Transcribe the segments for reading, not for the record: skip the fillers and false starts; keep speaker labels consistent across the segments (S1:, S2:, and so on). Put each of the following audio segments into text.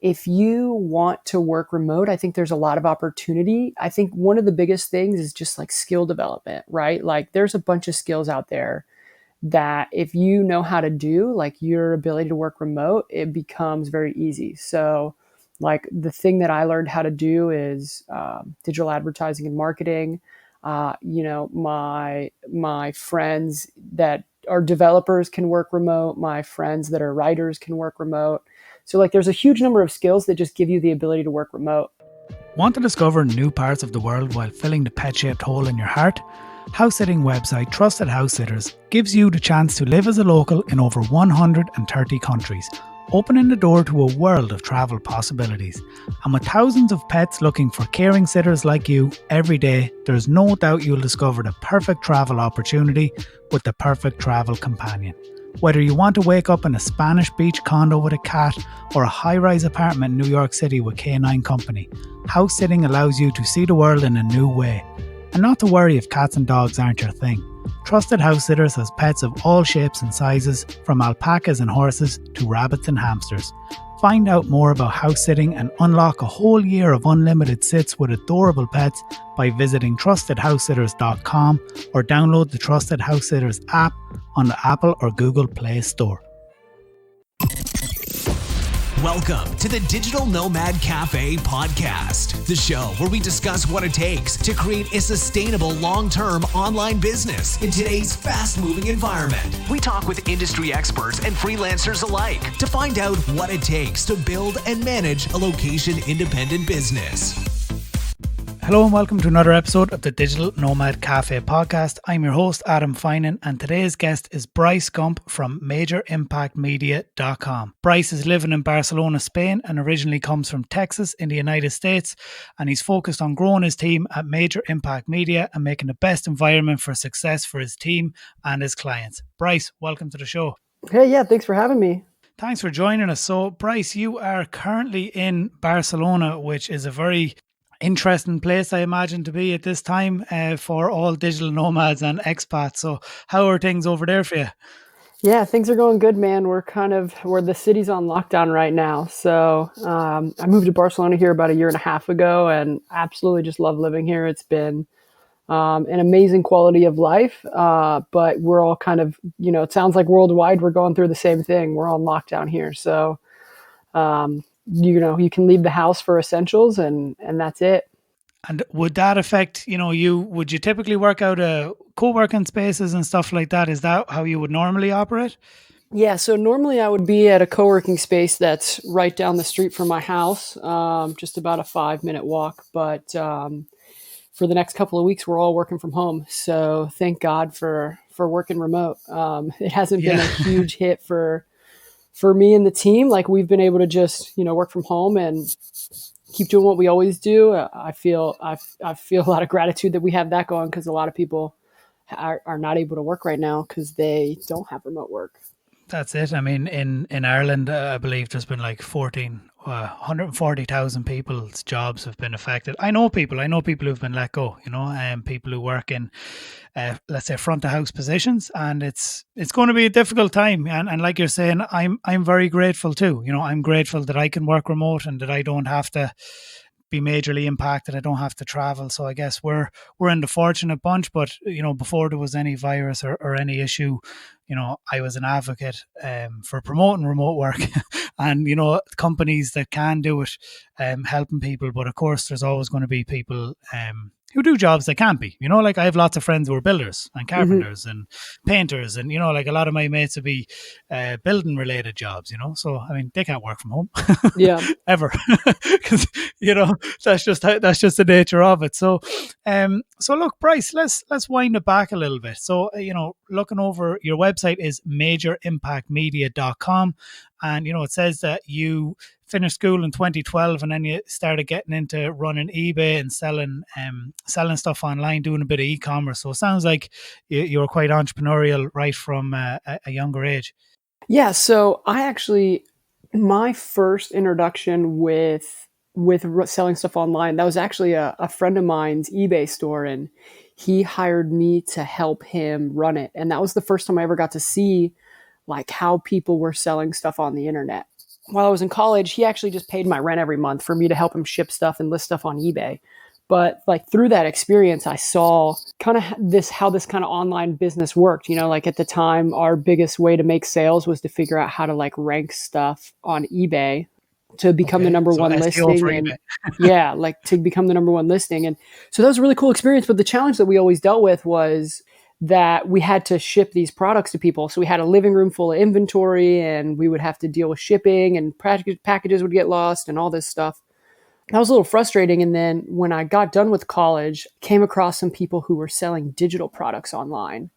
S1: if you want to work remote, I think there's a lot of opportunity. I think one of the biggest things is just like skill development, right? Like there's a bunch of skills out there that if you know how to do, like your ability to work remote, it becomes very easy. So like the thing that I learned how to do is digital advertising and marketing. My friends that are developers can work remote. My friends that are writers can work remote. So like there's a huge number of skills that just give you the ability to work remote.
S2: Want to discover new parts of the world while filling the pet-shaped hole in your heart? House-sitting website Trusted House Sitters gives you the chance to live as a local in over 130 countries, opening the door to a world of travel possibilities. And with thousands of pets looking for caring sitters like you every day, there's no doubt you'll discover the perfect travel opportunity with the perfect travel companion. Whether you want to wake up in a Spanish beach condo with a cat or a high-rise apartment in New York City with K9 Company, house sitting allows you to see the world in a new way. And not to worry if cats and dogs aren't your thing. Trusted House Sitters has pets of all shapes and sizes, from alpacas and horses to rabbits and hamsters. Find out more about house sitting and unlock a whole year of unlimited sits with adorable pets by visiting trustedhousesitters.com or download the Trusted House Sitters app on the Apple or Google Play Store.
S3: Welcome to the Digital Nomad Cafe Podcast, the show where we discuss what it takes to create a sustainable long-term online business in today's fast-moving environment. We talk with industry experts and freelancers alike to find out what it takes to build and manage a location-independent business.
S2: Hello and welcome to another episode of the Digital Nomad Cafe Podcast. I'm your host, Adam Finan, and today's guest is Brice Gump from MajorImpactMedia.com. Brice is living in Barcelona, Spain, and originally comes from Texas in the United States, and he's focused on growing his team at Major Impact Media and making the best environment for success for his team and his clients. Brice, welcome to the show.
S1: Hey, yeah, thanks for having me.
S2: Thanks for joining us. So, Brice, you are currently in Barcelona, which is a very interesting place, I imagine, to be at this time for all digital nomads and expats. So how are things over there for you?
S1: Yeah, things are going good, man. We're the city's on lockdown right now. So I moved to Barcelona here about a year and a half ago and absolutely just love living here. It's been an amazing quality of life, but we're all kind of, it sounds like worldwide we're going through the same thing. We're on lockdown here. So you can leave the house for essentials and that's it.
S2: And would that affect, would you typically work out co-working spaces and stuff like that? Is that how you would normally operate?
S1: Yeah. So normally I would be at a co-working space that's right down the street from my house, just about a 5-minute walk. But for the next couple of weeks, we're all working from home. So thank God for working remote. It hasn't been a huge hit for me and the team. Like we've been able to just, work from home and keep doing what we always do. I feel a lot of gratitude that we have that going, because a lot of people are not able to work right now because they don't have remote work.
S2: That's it. I mean, in Ireland, I believe there's been like 140,000 people's jobs have been affected. I know people who've been let go, and people who work in, let's say, front of house positions, and it's going to be a difficult time. And like you're saying, I'm very grateful too. I'm grateful that I can work remote and that I don't have to be majorly impacted. I don't have to travel. So I guess we're in the fortunate bunch. But before there was any virus or any issue, I was an advocate for promoting remote work and companies that can do it, helping people. But of course, there's always going to be people who do jobs that can't be. Like I have lots of friends who are builders and carpenters and painters, and like a lot of my mates would be building related jobs. So I mean, they can't work from home, ever, because that's just the nature of it. So look, Brice, let's wind it back a little bit. So looking over your website is MajorImpactMedia.com, and it says that you finished school in 2012 and then you started getting into running eBay and selling stuff online, doing a bit of e-commerce. So it sounds like you were quite entrepreneurial right from a younger age.
S1: Yeah. So my first introduction with selling stuff online, that was actually a friend of mine's eBay store, and he hired me to help him run it. And that was the first time I ever got to see like how people were selling stuff on the internet. while I was in college, he actually just paid my rent every month for me to help him ship stuff and list stuff on eBay. But like through that experience, I saw kind of how this kind of online business worked. Like at the time, our biggest way to make sales was to figure out how to like rank stuff on eBay to become the number one
S2: SEO for
S1: listing. And
S2: eBay.
S1: yeah, like to become the number one listing. And so that was a really cool experience. But the challenge that we always dealt with was that we had to ship these products to people. So we had a living room full of inventory, and we would have to deal with shipping, and packages would get lost and all this stuff. That was a little frustrating. And then when I got done with college, came across some people who were selling digital products online.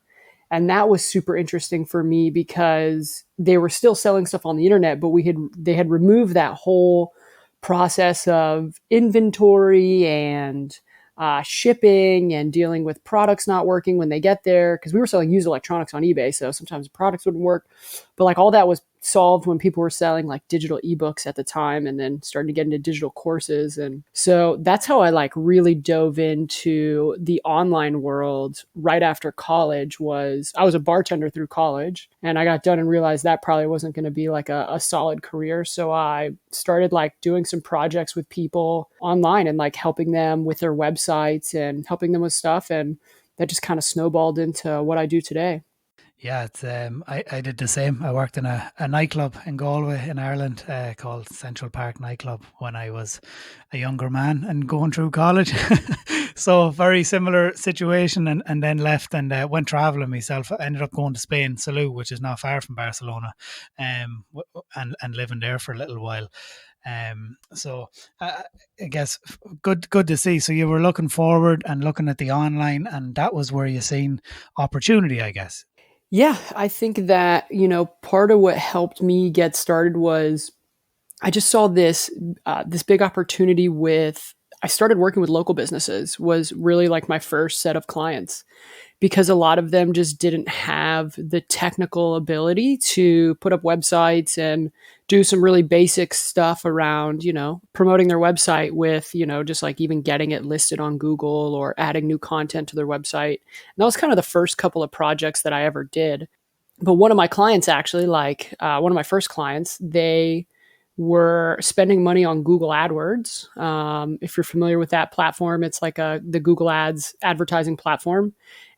S1: And that was super interesting for me because they were still selling stuff on the internet, but they had removed that whole process of inventory and shipping and dealing with products not working when they get there. Because we were selling used electronics on eBay, so sometimes the products wouldn't work. But like all that was solved when people were selling like digital ebooks at the time, and then starting to get into digital courses. And so that's how I like really dove into the online world right after college. I was a bartender through college, and I got done and realized that probably wasn't going to be like a solid career. So I started like doing some projects with people online and like helping them with their websites and helping them with stuff. And that just kind of snowballed into what I do today.
S2: Yeah, it's I did the same. I worked in a nightclub in Galway in Ireland called Central Park Nightclub when I was a younger man and going through college. So very similar situation, and then left and went traveling myself. I ended up going to Spain, Salou, which is not far from Barcelona, and living there for a little while. So I guess good to see. So you were looking forward and looking at the online, and that was where you seen opportunity, I guess.
S1: Yeah, I think that, part of what helped me get started was I just saw this big opportunity I started working with local businesses was really like my first set of clients, because a lot of them just didn't have the technical ability to put up websites and do some really basic stuff around, promoting their website with, just like even getting it listed on Google or adding new content to their website. And that was kind of the first couple of projects that I ever did. But one of my clients actually, one of my first clients, they were spending money on Google AdWords. If you're familiar with that platform, it's like the Google Ads advertising platform.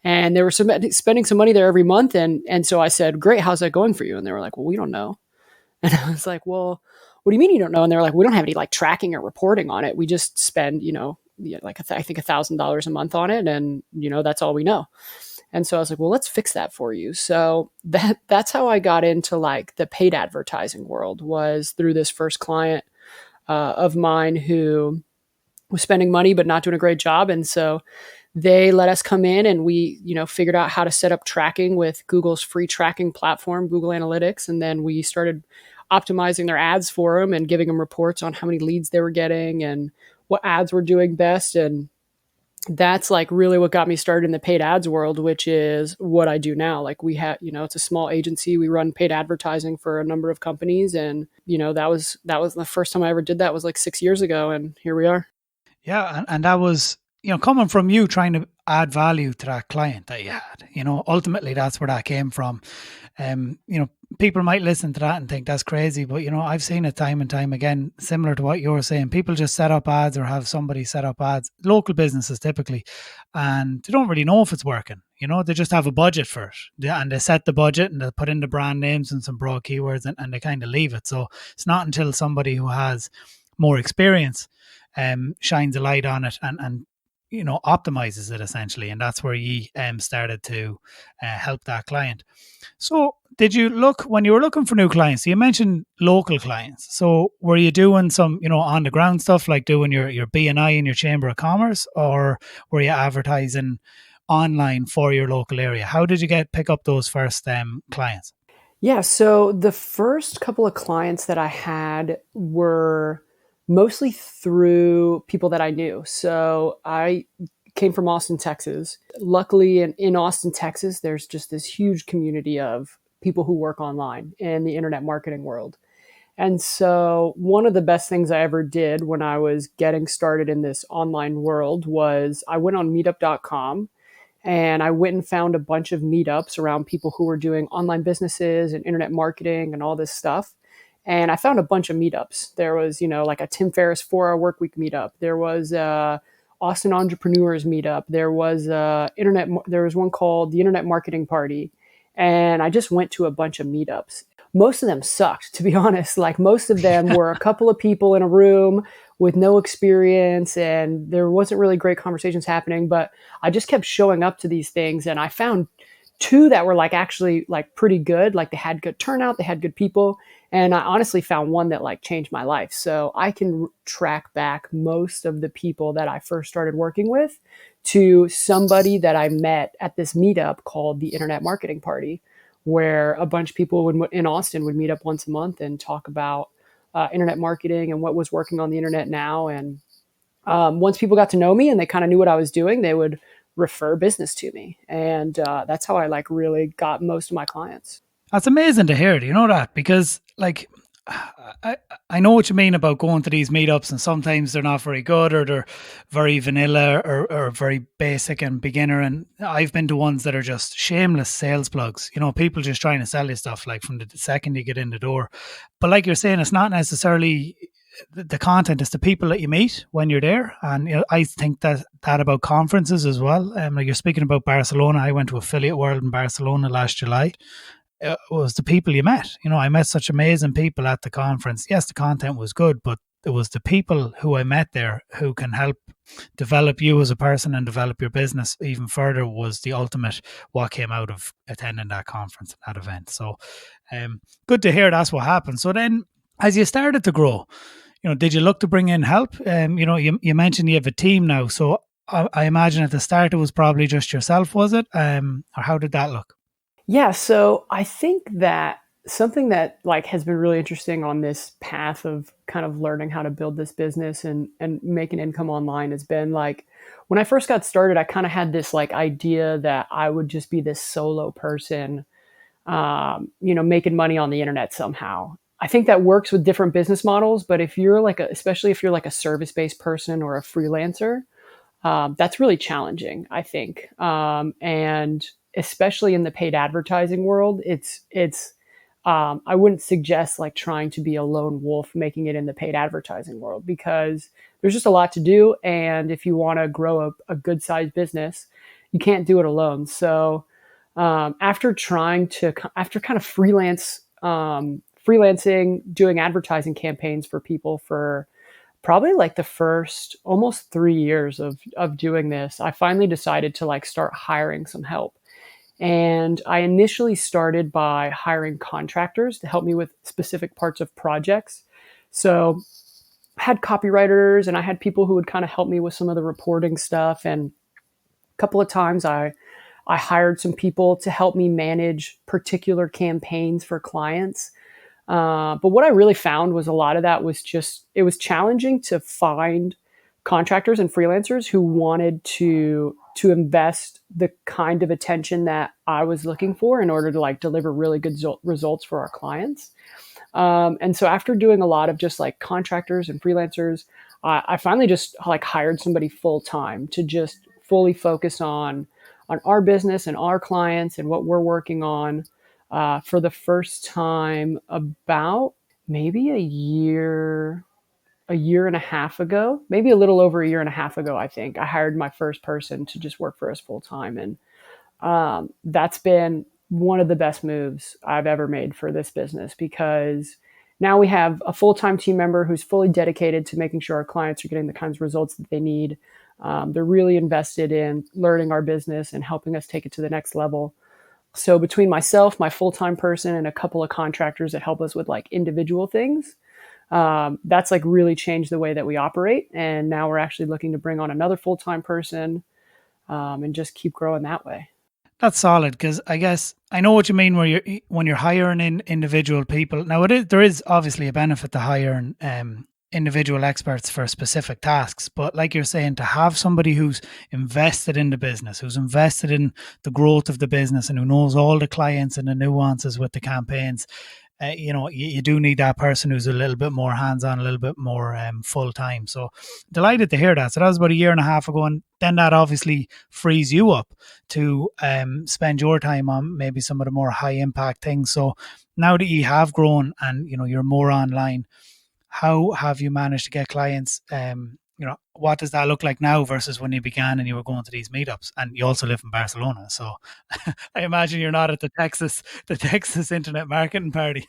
S1: And they were spending some money there every month. And so I said, great, how's that going for you? And they were like, well, we don't know. And I was like, well, what do you mean you don't know? And they're like, we don't have any like tracking or reporting on it. We just spend, like I think $1,000 a month on it. And, that's all we know. And so I was like, well, let's fix that for you. So that's how I got into like the paid advertising world, was through this first client of mine who was spending money but not doing a great job. And so they let us come in, and we, figured out how to set up tracking with Google's free tracking platform, Google Analytics. And then we started optimizing their ads for them and giving them reports on how many leads they were getting and what ads were doing best. And that's like really what got me started in the paid ads world, which is what I do now. Like we have, it's a small agency. We run paid advertising for a number of companies. And, that was the first time I ever did that was like 6 years ago. And here we are.
S2: Yeah. And that was, coming from you trying to add value to that client that you had, ultimately that's where that came from. People might listen to that and think that's crazy, but I've seen it time and time again, similar to what you were saying. People just set up ads or have somebody set up ads, local businesses typically, and they don't really know if it's working. They just have a budget for it, and they set the budget and they put in the brand names and some broad keywords, and they kind of leave it. So it's not until somebody who has more experience shines a light on it and optimizes it essentially. And that's where you started to help that client. So did you look, when you were looking for new clients, you mentioned local clients. So were you doing some, on the ground stuff, like doing your BNI in your Chamber of Commerce, or were you advertising online for your local area? How did you pick up those first clients?
S1: Yeah. So the first couple of clients that I had were mostly through people that I knew. So I came from Austin, Texas. Luckily, in Austin, Texas, there's just this huge community of people who work online in the internet marketing world. And so one of the best things I ever did when I was getting started in this online world was I went on meetup.com, and I went and found a bunch of meetups around people who were doing online businesses and internet marketing and all this stuff. And I found a bunch of meetups. There was, like a Tim Ferriss 4-hour workweek meetup. There was Austin Entrepreneurs meetup. There was There was one called the Internet Marketing Party, and I just went to a bunch of meetups. Most of them sucked, to be honest. Like most of them were a couple of people in a room with no experience, and there wasn't really great conversations happening. But I just kept showing up to these things, and I found two that were like actually like pretty good. Like they had good turnout, they had good people. And I honestly found one that like changed my life. So I can track back most of the people that I first started working with to somebody that I met at this meetup called the Internet Marketing Party, where a bunch of people in Austin would meet up once a month and talk about internet marketing and what was working on the internet now. And once people got to know me and they kind of knew what I was doing, they would refer business to me. And that's how I like really got most of my clients.
S2: That's amazing to hear. Do you know that? Because like, I know what you mean about going to these meetups, and sometimes they're not very good, or they're very vanilla, or very basic and beginner. And I've been to ones that are just shameless sales plugs. People just trying to sell you stuff like from the second you get in the door. But like you're saying, it's not necessarily the content, it's the people that you meet when you're there. And I think that about conferences as well. Like you're speaking about Barcelona. I went to Affiliate World in Barcelona last July. It was the people you met. I met such amazing people at the conference. Yes, the content was good, but it was the people who I met there who can help develop you as a person and develop your business even further was the ultimate what came out of attending that conference, that event. So good to hear that's what happened. So then as you started to grow, did you look to bring in help? You mentioned you have a team now. So I imagine at the start it was probably just yourself, was it? Or how did that look?
S1: Yeah, so I think that something that like has been really interesting on this path of kind of learning how to build this business and make an income online has been like when I first got started, I kind of had this like idea that I would just be this solo person, making money on the internet somehow. I think that works with different business models, but if you're like especially if you're like a service-based person or a freelancer, that's really challenging, I think. And especially in the paid advertising world, I wouldn't suggest like trying to be a lone wolf making it in the paid advertising world, because there's just a lot to do. And if you want to grow a good sized business, you can't do it alone. So after kind of freelancing, doing advertising campaigns for people for probably like the first almost 3 years of doing this, I finally decided to like start hiring some help. And I initially started by hiring contractors to help me with specific parts of projects. So I had copywriters and I had people who would kind of help me with some of the reporting stuff. And a couple of times I hired some people to help me manage particular campaigns for clients. But what I really found was a lot of that was it was challenging to find contractors and freelancers who wanted to invest the kind of attention that I was looking for in order to like deliver really good results for our clients. And so after doing a lot of just like contractors and freelancers, I finally just like hired somebody full time to just fully focus on our business and our clients and what we're working on. For the first time about maybe a year and a half ago, maybe a little over a year and a half ago, I think I hired my first person to just work for us full time. And that's been one of the best moves I've ever made for this business, because now we have a full-time team member who's fully dedicated to making sure our clients are getting the kinds of results that they need. They're really invested in learning our business and helping us take it to the next level. So between myself, my full-time person, and a couple of contractors that help us with like individual things, that's like really changed the way that we operate. And now we're actually looking to bring on another full-time person and just keep growing that way.
S2: That's solid, because I guess I know what you mean when you're hiring in individual people. Now there is obviously a benefit to hiring individual experts for specific tasks, but like you're saying, to have somebody who's invested in the business, who's invested in the growth of the business, and who knows all the clients and the nuances with the campaigns, you do need that person who's a little bit more hands-on, a little bit more full-time. So delighted to hear that. So that was about a year and a half ago, and then that obviously frees you up to spend your time on maybe some of the more high-impact things. So now that you have grown and you're more online, how have you managed to get clients? What does that look like now versus when you began and you were going to these meetups? And you also live in Barcelona, so I imagine you're not at the Texas Internet Marketing Party.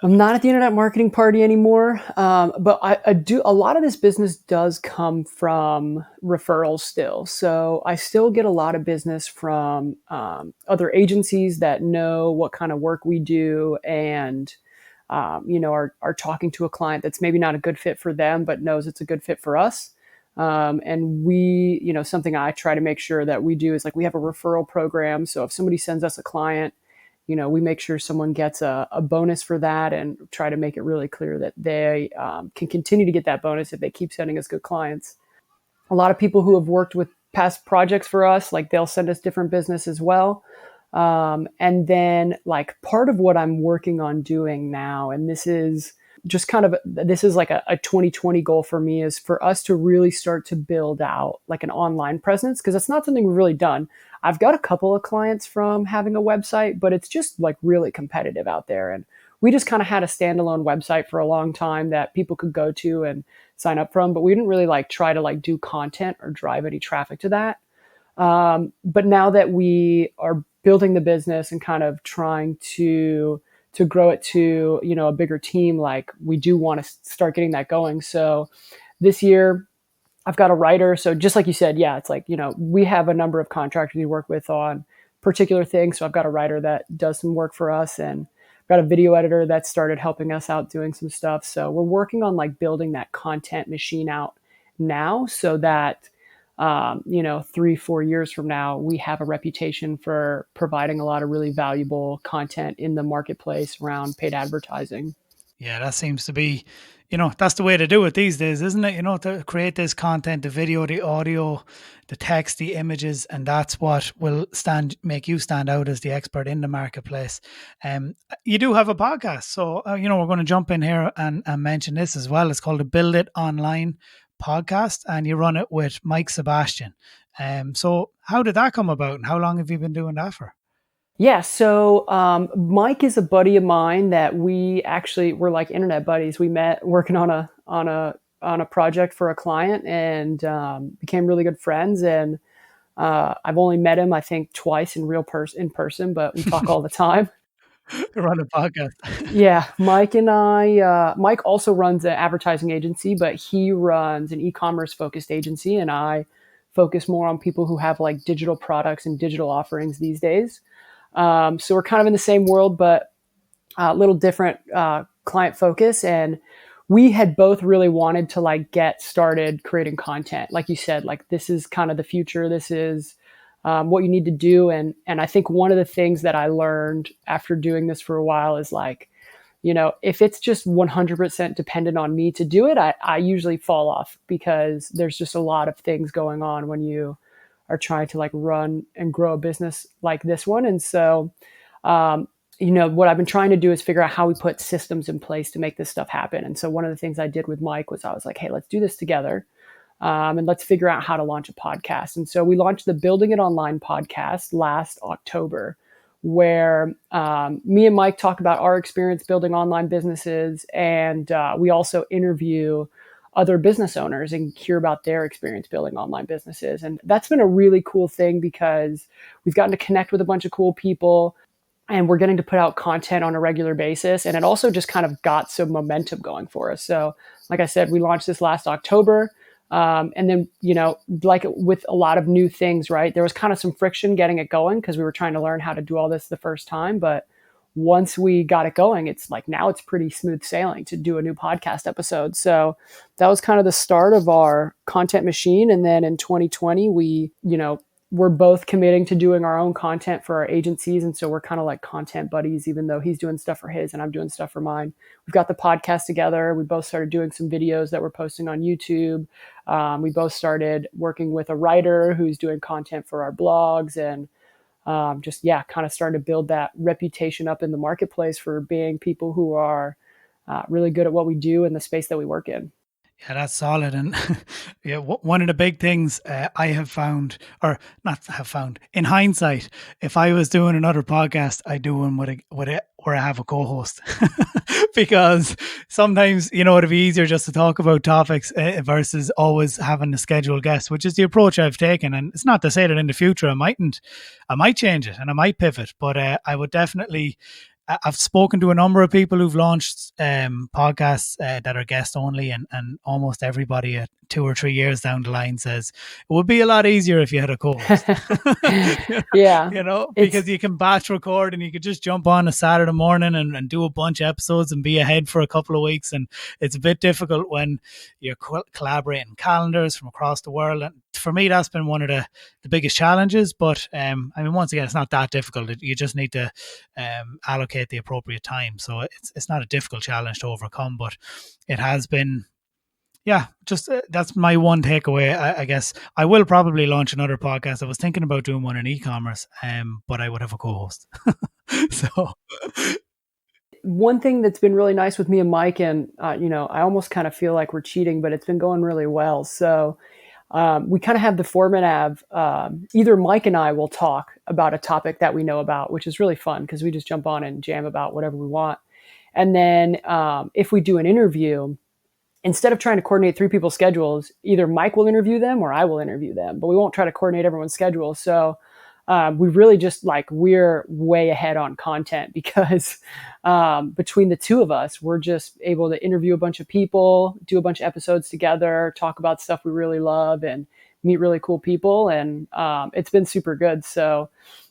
S1: I'm not at the Internet Marketing Party anymore, but I do. A lot of this business does come from referrals still. So I still get a lot of business from other agencies that know what kind of work we do and are talking to a client that's maybe not a good fit for them, but knows it's a good fit for us. And we, something I try to make sure that we do is like we have a referral program. So if somebody sends us a client, we make sure someone gets a bonus for that and try to make it really clear that they can continue to get that bonus if they keep sending us good clients. A lot of people who have worked with past projects for us, like they'll send us different business as well. And then like part of what I'm working on doing now, and this is like a 2020 goal for me, is for us to really start to build out like an online presence. Cause that's not something we've really done. I've got a couple of clients from having a website, but it's just like really competitive out there. And we just kind of had a standalone website for a long time that people could go to and sign up from, but we didn't really like try to like do content or drive any traffic to that. But now that we are building the business and kind of trying to grow it to, a bigger team, like we do want to start getting that going. So this year I've got a writer. So just like you said, yeah, it's like, we have a number of contractors we work with on particular things. So I've got a writer that does some work for us, and I've got a video editor that started helping us out doing some stuff. So we're working on like building that content machine out now so that 3-4 years from now, we have a reputation for providing a lot of really valuable content in the marketplace around paid advertising.
S2: Yeah, that seems to be, that's the way to do it these days, isn't it? To create this content, the video, the audio, the text, the images, and that's what will make you stand out as the expert in the marketplace. You do have a podcast, so, we're going to jump in here and mention this as well. It's called the Build It Online Podcast, and you run it with Mike Sebastian. So how did that come about, and how long have you been doing that for?
S1: Yeah, so Mike is a buddy of mine that we're like internet buddies. We met working on a project for a client and became really good friends. And I've only met him, I think, twice in person, but we talk all the time.
S2: Run a podcast.
S1: Yeah, Mike and I. Mike also runs an advertising agency, but he runs an e-commerce focused agency, and I focus more on people who have like digital products and digital offerings these days. So we're kind of in the same world, but a little different client focus. And we had both really wanted to like get started creating content. Like you said, like this is kind of the future. This is what you need to do. And I think one of the things that I learned after doing this for a while is like, if it's just 100% dependent on me to do it, I usually fall off because there's just a lot of things going on when you are trying to like run and grow a business like this one. And so, what I've been trying to do is figure out how we put systems in place to make this stuff happen. And so one of the things I did with Mike was I was like, hey, let's do this together. And let's figure out how to launch a podcast. And so we launched the Building It Online podcast last October, where me and Mike talk about our experience building online businesses. And we also interview other business owners and hear about their experience building online businesses. And that's been a really cool thing because we've gotten to connect with a bunch of cool people and we're getting to put out content on a regular basis. And it also just kind of got some momentum going for us. So like I said, we launched this last October. And then, like with a lot of new things, right, there was kind of some friction getting it going because we were trying to learn how to do all this the first time. But once we got it going, it's like now it's pretty smooth sailing to do a new podcast episode. So that was kind of the start of our content machine. And then in 2020, we're both committing to doing our own content for our agencies. And so we're kind of like content buddies, even though he's doing stuff for his and I'm doing stuff for mine. We've got the podcast together. We both started doing some videos that we're posting on YouTube. We both started working with a writer who's doing content for our blogs. And just, yeah, kind of starting to build that reputation up in the marketplace for being people who are really good at what we do in the space that we work in.
S2: Yeah, that's solid. And yeah, one of the big things I have found, or not have found, in hindsight, if I was doing another podcast, I do one where I have a co-host, because sometimes, it'd be easier just to talk about topics versus always having a scheduled guest, which is the approach I've taken. And it's not to say that in the future I might change it and I might pivot, but I would definitely. I've spoken to a number of people who've launched podcasts that are guest only, and almost everybody at 2 or 3 years down the line says it would be a lot easier if you had a co-host.
S1: Yeah,
S2: because you can batch record and you could just jump on a Saturday morning and do a bunch of episodes and be ahead for a couple of weeks. And it's a bit difficult when you're collaborating calendars from across the world. And for me, that's been one of the biggest challenges. But once again, it's not that difficult. You just need to allocate the appropriate time. So it's not a difficult challenge to overcome, but it has been, just that's my one takeaway. I guess I will probably launch another podcast. I was thinking about doing one in e-commerce, but I would have a co-host. So
S1: one thing that's been really nice with me and Mike, and I almost kind of feel like we're cheating, but it's been going really well. So we kind of have the format of either Mike and I will talk about a topic that we know about, which is really fun because we just jump on and jam about whatever we want. And then if we do an interview, instead of trying to coordinate 3 people's schedules, either Mike will interview them or I will interview them, but we won't try to coordinate everyone's schedule. So we really just we're way ahead on content because between the two of us, we're just able to interview a bunch of people, do a bunch of episodes together, talk about stuff we really love and meet really cool people. And it's been super good. So,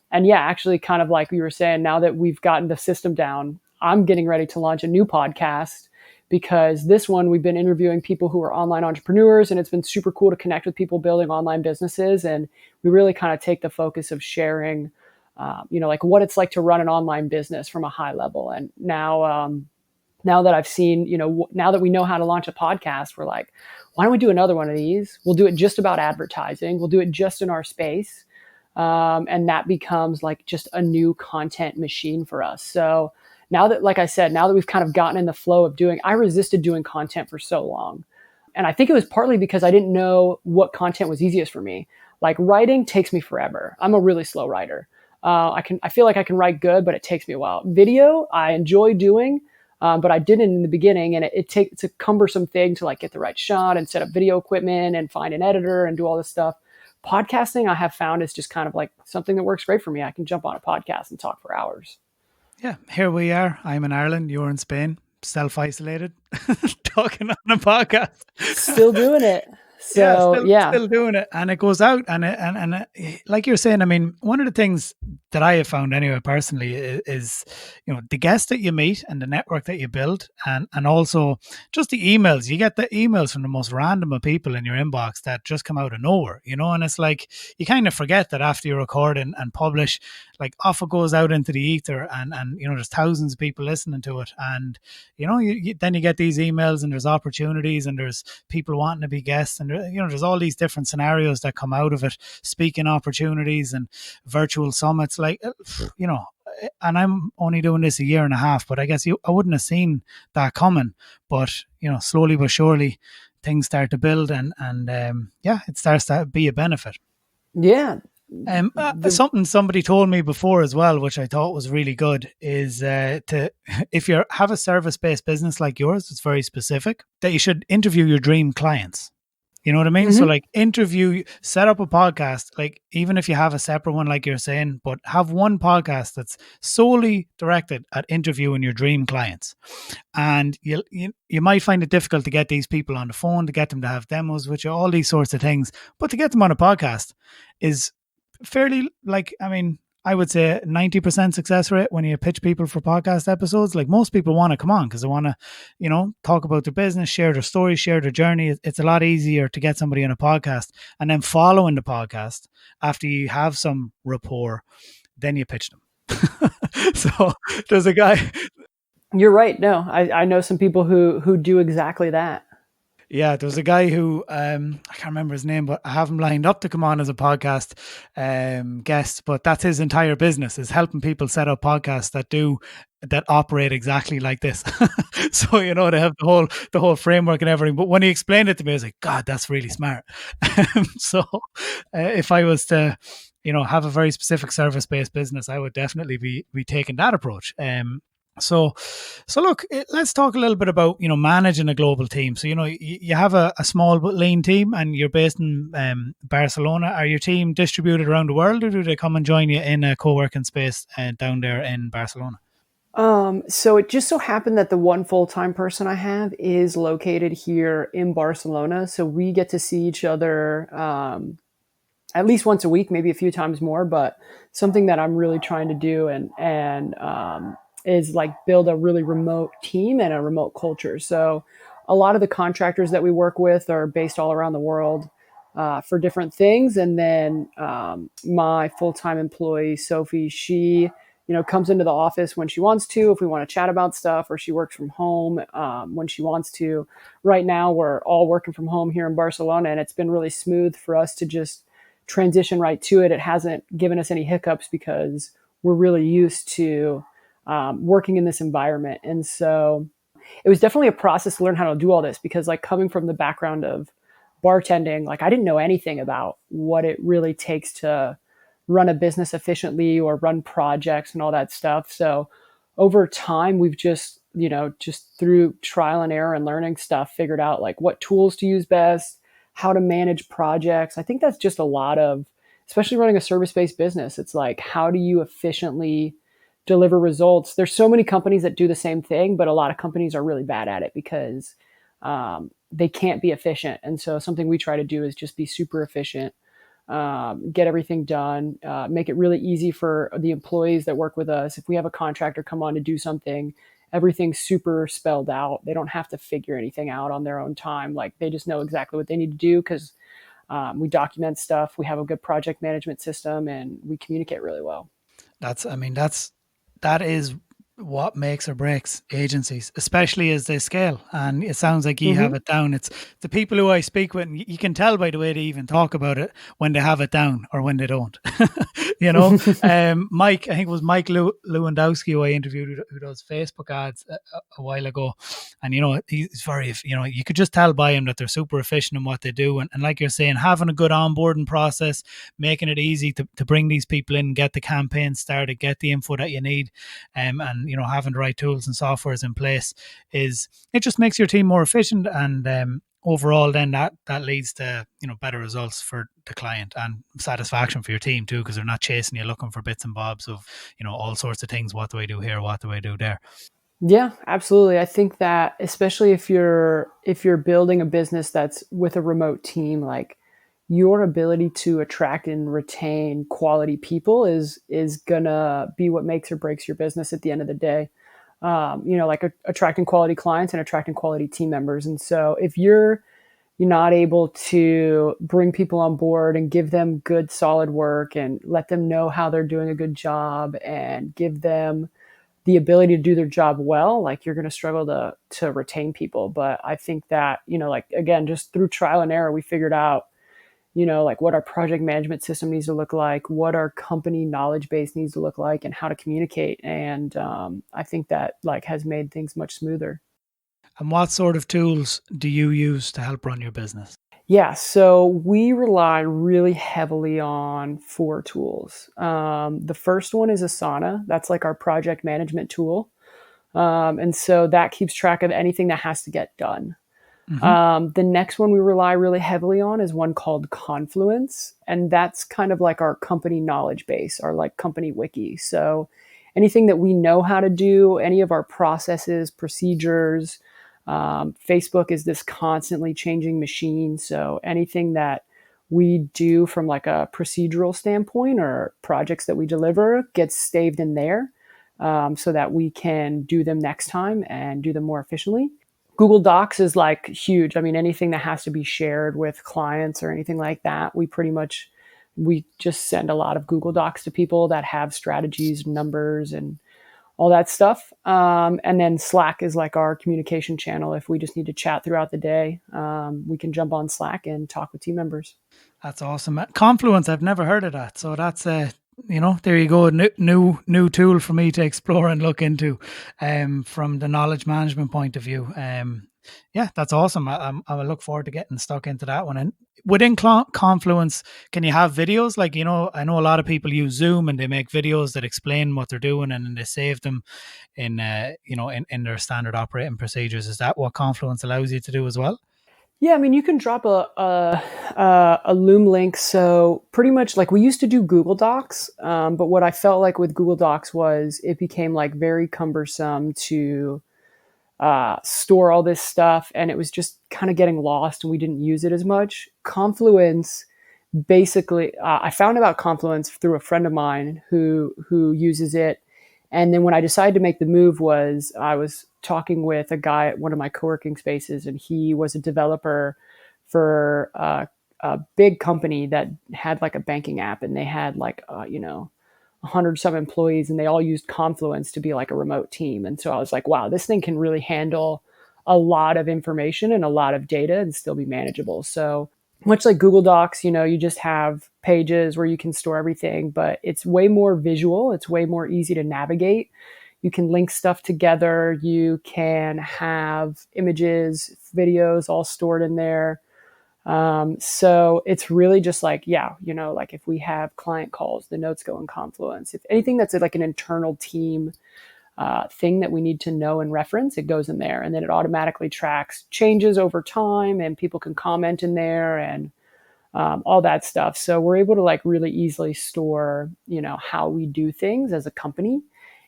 S1: and yeah, actually kind of like we were saying, now that we've gotten the system down, I'm getting ready to launch a new podcast, because this one we've been interviewing people who are online entrepreneurs, and it's been super cool to connect with people building online businesses. And we really kind of take the focus of sharing, what it's like to run an online business from a high level. And now that I've seen, now that we know how to launch a podcast, we're like, why don't we do another one of these? We'll do it just about advertising. We'll do it just in our space. And that becomes just a new content machine for us. So now that, like I said, now that we've kind of gotten in the flow of I resisted doing content for so long. And I think it was partly because I didn't know what content was easiest for me. Writing takes me forever. I'm a really slow writer. I feel like I can write good, but it takes me a while. Video, I enjoy doing, but I didn't in the beginning. And it's a cumbersome thing to get the right shot and set up video equipment and find an editor and do all this stuff. Podcasting, I have found, is just kind of something that works great for me. I can jump on a podcast and talk for hours.
S2: Yeah, here we are. I'm in Ireland. You're in Spain. Self-isolated, talking on a podcast.
S1: Still doing it. So
S2: still doing it, and it goes out, and like you're saying, one of the things that I have found anyway personally is the guests that you meet and the network that you build, and also just the emails. You get the emails from the most random of people in your inbox that just come out of nowhere, and it's you kind of forget that after you record and publish, off it goes out into the ether, and there's thousands of people listening to it, and then you get these emails, and there's opportunities, and there's people wanting to be guests, and there's all these different scenarios that come out of it, speaking opportunities and virtual summits, and I'm only doing this a year and a half, but I guess I wouldn't have seen that coming. But slowly but surely things start to build, and it starts to be a benefit.
S1: Yeah.
S2: Something somebody told me before as well, which I thought was really good, is if you have a service-based business like yours, it's very specific, that you should interview your dream clients. You know what I mean? Mm-hmm. So set up a podcast, even if you have a separate one, like you're saying, but have one podcast that's solely directed at interviewing your dream clients. And you might find it difficult to get these people on the phone, to get them to have demos with you, all these sorts of things. But to get them on a podcast is fairly, I would say 90% success rate when you pitch people for podcast episodes. Most people want to come on because they want to, talk about their business, share their story, share their journey. It's a lot easier to get somebody on a podcast, and then following the podcast after you have some rapport, then you pitch them. So there's a guy.
S1: You're right. No, I know some people who do exactly that.
S2: Yeah, there was a guy who I can't remember his name, but I have him lined up to come on as a podcast guest. But that's his entire business, is helping people set up podcasts that operate exactly like this. So they have the whole framework and everything. But when he explained it to me, I was like, God, that's really smart. So if I was to have a very specific service based business, I would definitely be taking that approach. So look, let's talk a little bit about, managing a global team. So, you have a small but lean team, and you're based in Barcelona. Are your team distributed around the world, or do they come and join you in a co-working space down there in Barcelona?
S1: So it just so happened that the one full-time person I have is located here in Barcelona. So we get to see each other, at least once a week, maybe a few times more, but something that I'm really trying to do and is like build a really remote team and a remote culture. So a lot of the contractors that we work with are based all around the world for different things. And then my full-time employee, Sophie, she comes into the office when she wants to, if we want to chat about stuff, or she works from home when she wants to. Right now, we're all working from home here in Barcelona, and it's been really smooth for us to just transition right to it. It hasn't given us any hiccups because we're really used to working in this environment. And so it was definitely a process to learn how to do all this, because like coming from the background of bartending, like I didn't know anything about what it really takes to run a business efficiently or run projects and all that stuff. So over time, we've just through trial and error and learning stuff, figured out like what tools to use best, how to manage projects. I think that's just a lot of, especially running a service-based business. It's like, how do you efficiently deliver results? There's so many companies that do the same thing, but a lot of companies are really bad at it because they can't be efficient. And so something we try to do is just be super efficient, get everything done, make it really easy for the employees that work with us. If we have a contractor come on to do something, everything's super spelled out. They don't have to figure anything out on their own time. Like they just know exactly what they need to do because we document stuff. We have a good project management system and we communicate really well.
S2: That is what makes or breaks agencies, especially as they scale. And it sounds like you have it down. It's the people who I speak with, and you can tell by the way they even talk about it when they have it down or when they don't. Mike, I think it was Mike Lewandowski who I interviewed, who does Facebook ads a while ago. And, he's very, you could just tell by him that they're super efficient in what they do. And like you're saying, having a good onboarding process, making it easy to bring these people in, get the campaign started, get the info that you need, and having the right tools and softwares in place, it just makes your team more efficient, and overall then that leads to better results for the client and satisfaction for your team too, because they're not chasing you looking for bits and bobs of all sorts of things. What do I do here? What do I do there?
S1: Yeah, absolutely. I think that especially if you're building a business that's with a remote team, like your ability to attract and retain quality people is gonna be what makes or breaks your business at the end of the day. Like attracting quality clients and attracting quality team members. And so if you're not able to bring people on board and give them good, solid work and let them know how they're doing a good job and give them the ability to do their job well, like you're going to struggle to retain people. But I think that, like, again, just through trial and error, we figured out, like what our project management system needs to look like, what our company knowledge base needs to look like, and how to communicate. And I think that like has made things much smoother.
S2: And what sort of tools do you use to help run your business?
S1: Yeah, so we rely really heavily on 4 tools. The first one is Asana. That's like our project management tool. And so that keeps track of anything that has to get done. The next one we rely really heavily on is one called Confluence. And that's kind of like our company knowledge base, our like company wiki. So anything that we know how to do, any of our processes, procedures, Facebook is this constantly changing machine. So anything that we do from like a procedural standpoint or projects that we deliver gets saved in there so that we can do them next time and do them more efficiently. Google Docs is like huge. I mean, anything that has to be shared with clients or anything like that, we just send a lot of Google Docs to people that have strategies, numbers, and all that stuff. And then Slack is like our communication channel. If we just need to chat throughout the day, we can jump on Slack and talk with team members.
S2: That's awesome. Confluence, I've never heard of that. So that's there you go, new tool for me to explore and look into, from the knowledge management point of view. Yeah, that's awesome. I will look forward to getting stuck into that one. And within Confluence, can you have videos? Like, I know a lot of people use Zoom and they make videos that explain what they're doing and they save them in in their standard operating procedures. Is that what Confluence allows you to do as well?
S1: Yeah, I mean, you can drop a Loom link. So pretty much like we used to do Google Docs, but what I felt like with Google Docs was it became like very cumbersome to store all this stuff, and it was just kind of getting lost, and we didn't use it as much. Confluence, basically, I found about Confluence through a friend of mine who uses it. And then when I decided to make the move I was talking with a guy at one of my co-working spaces, and he was a developer for a big company that had like a banking app, and they had like, 100 some employees, and they all used Confluence to be like a remote team. And so I was like, wow, this thing can really handle a lot of information and a lot of data and still be manageable. So much like Google Docs, you just have pages where you can store everything, but it's way more visual. It's way more easy to navigate. You can link stuff together. You can have images, videos all stored in there. So it's really just like, like if we have client calls, the notes go in Confluence. If anything that's like an internal team thing that we need to know and reference, it goes in there, and then it automatically tracks changes over time, and people can comment in there and all that stuff. So we're able to like really easily store, how we do things as a company.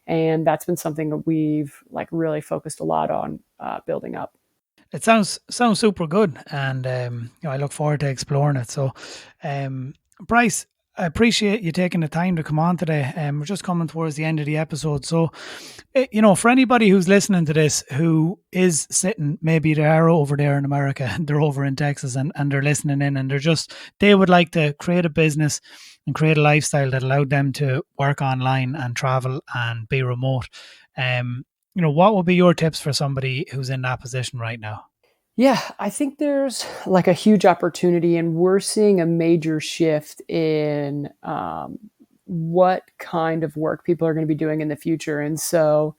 S1: And that's been something that we've like really focused a lot on building up.
S2: It sounds super good, and I look forward to exploring it. So, Brice, I appreciate you taking the time to come on today. We're just coming towards the end of the episode. So, for anybody who's listening to this who is sitting, maybe they are over there in America, they're over in Texas, and they're listening in, and they would like to create a business and create a lifestyle that allowed them to work online and travel and be remote. What would be your tips for somebody who's in that position right now?
S1: Yeah, I think there's like a huge opportunity, and we're seeing a major shift in what kind of work people are going to be doing in the future. And so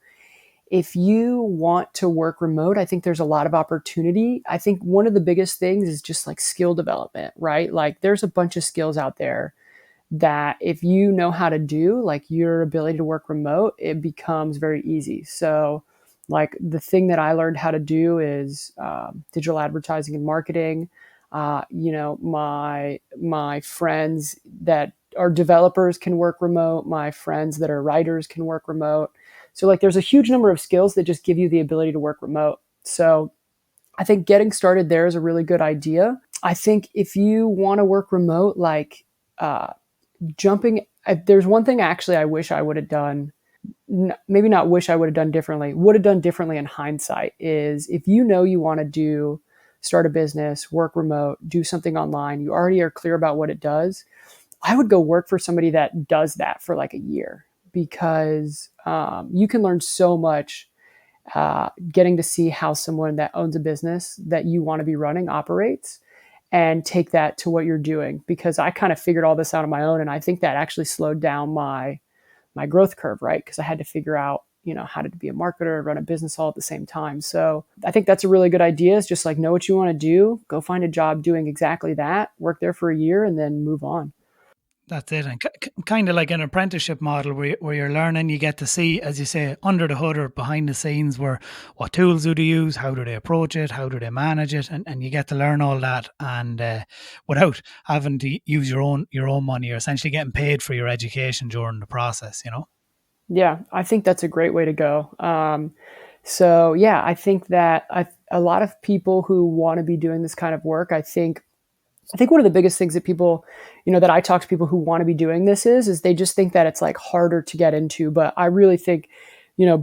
S1: if you want to work remote, I think there's a lot of opportunity. I think one of the biggest things is just like skill development, right? Like there's a bunch of skills out there that if you know how to do, like your ability to work remote, it becomes very easy. So like the thing that I learned how to do is digital advertising and marketing. My friends that are developers can work remote. My friends that are writers can work remote. So like there's a huge number of skills that just give you the ability to work remote. So I think getting started there is a really good idea. I think if you want to work remote, like there's one thing actually I wish I would have done, maybe not wish I would have done differently, would have done differently in hindsight, is if you want to start a business, work remote, do something online, you already are clear about what it does, I would go work for somebody that does that for like a year, because you can learn so much getting to see how someone that owns a business that you want to be running operates, and take that to what you're doing. Because I kind of figured all this out on my own, and I think that actually slowed down my growth curve, right? Because I had to figure out, how to be a marketer and run a business all at the same time. So I think that's a really good idea, is just like know what you want to do, go find a job doing exactly that, work there for a year, and then move on.
S2: That's it. And kind of like an apprenticeship model where you're learning, you get to see, as you say, under the hood or behind the scenes, where what tools do they use, how do they approach it, how do they manage it, and you get to learn all that, and without having to use your own money. You're essentially getting paid for your education during the process,
S1: Yeah, I think that's a great way to go. So yeah, I think that a lot of people who want to be doing this kind of work, I think one of the biggest things that people, that I talk to people who want to be doing this is they just think that it's like harder to get into. But I really think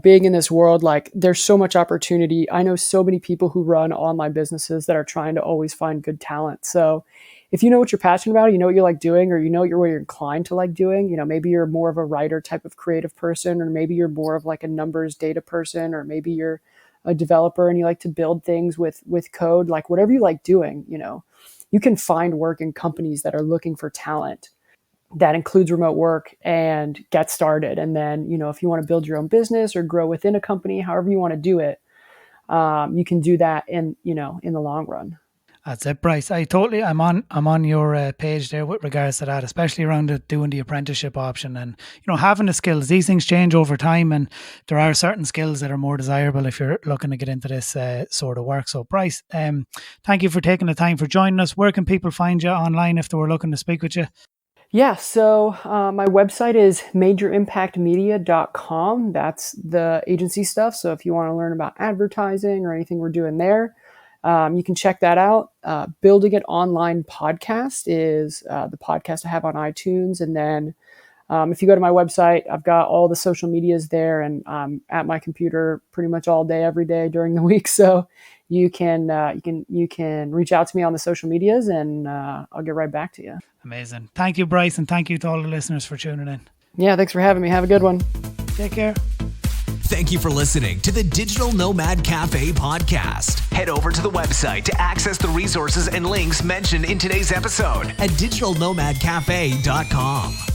S1: big in this world. Like there's so much opportunity. I know so many people who run online businesses that are trying to always find good talent. So if you know what you're passionate about, you know what you like doing, or you know what you're inclined to like doing, maybe you're more of a writer type of creative person, or maybe you're more of like a numbers data person, or maybe you're a developer and you like to build things with code, like whatever you like doing, you can find work in companies that are looking for talent. That includes remote work, and get started. And then, if you want to build your own business or grow within a company, however you want to do it, you can do that in the long run.
S2: That's it, Brice. I'm on your page there with regards to that, especially around doing the apprenticeship option and, having the skills. These things change over time, and there are certain skills that are more desirable if you're looking to get into this sort of work. So, Brice, thank you for taking the time for joining us. Where can people find you online if they were looking to speak with you?
S1: Yeah, so my website is majorimpactmedia.com. That's the agency stuff. So if you want to learn about advertising or anything we're doing there, you can check that out. Building It Online podcast is the podcast I have on iTunes. And then if you go to my website, I've got all the social medias there, and I'm at my computer pretty much all day, every day during the week. So you can reach out to me on the social medias, and I'll get right back to you.
S2: Amazing. Thank you, Brice, and thank you to all the listeners for tuning in.
S1: Yeah, thanks for having me. Have a good one.
S2: Take care.
S3: Thank you for listening to the Digital Nomad Cafe podcast. Head over to the website to access the resources and links mentioned in today's episode at digitalnomadcafe.com.